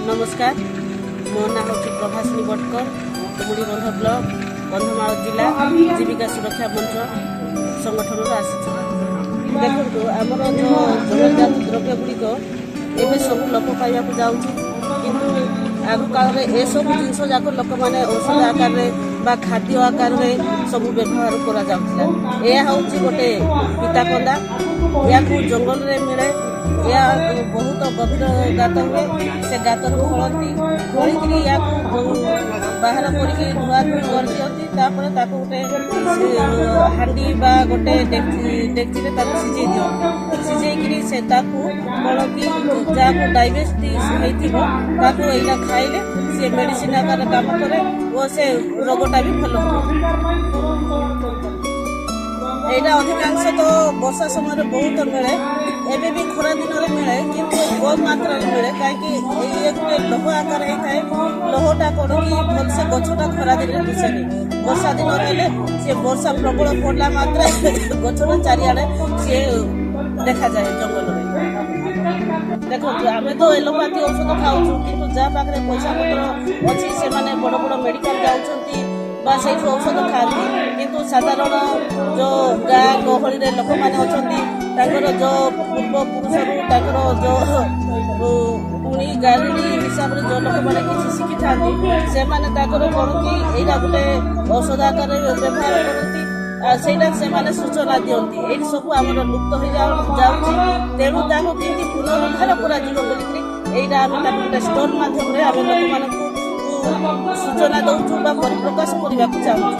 नमस्कार मो ना हूँ प्रभासिनी बटकर डुमुड़ीबंध ब्लॉक कंधमाल जिला जीविका सुरक्षा मंच संगठन आसी देखो आमर जो जगतजात द्रव्य गुड़िक एवं सब लोप पाइबा जाऊँगी किंतु आग काल ए सब जिनस जाक लोक मैंने औषध आकार बा खाद्य आकार सब व्यवहार करा गोटे पिताकंदा या जंगल में मिले या बहुत गभीर गात हुए से गातर खोलती खोलिकी या बाहर करके धुआ धुई कर दिखती गोटे हांडी बा गोटे डेक्ची सिझे सिझेकरी से कौन कि जहाँ डायबिटीज होता यहाँ खाइले सी मेडिसिन आकार काम करे और से रोगटा भी भल यहाँ अधिकांश तो वर्षा समय बहुत मिले एवं भी खरा दिन में मिले किंतु कम मात्रा मिले कहीं ये गोटे लोह आकार होता है लोहटा कौन कि भलसे गछटा खरा दिन में दिशेनी वर्षा दिन हेले सी वर्षा प्रबल पड़ा मात्रा गछटा चारिआडे सी देखा जाए जंगल में देखो आम तो एलोपैथी औषध खाऊ कि जहाँ पाखे पैसा पत्र अच्छी से बड़ बड़ मेडिकल जाऊँगी से औषध खाती किंतु साधारण जो गाँ गहली लोक मैंने अच्छा जो पूर्वपुरुष जो पुणी गाड़ी हिसाब से जो लोक मैंने किसी शिखी था से कौन कि यहाँ गोटे औषध आकार व्यवहार करती से सूचना दिखती ये सब आम लुप्त हो जाऊँगी तेणु ताको केमती पुनरुद्धार कर गोटे स्टोर मध्यम आम लोक सूचना दौचु परिप्रकाश करने चाहूँ।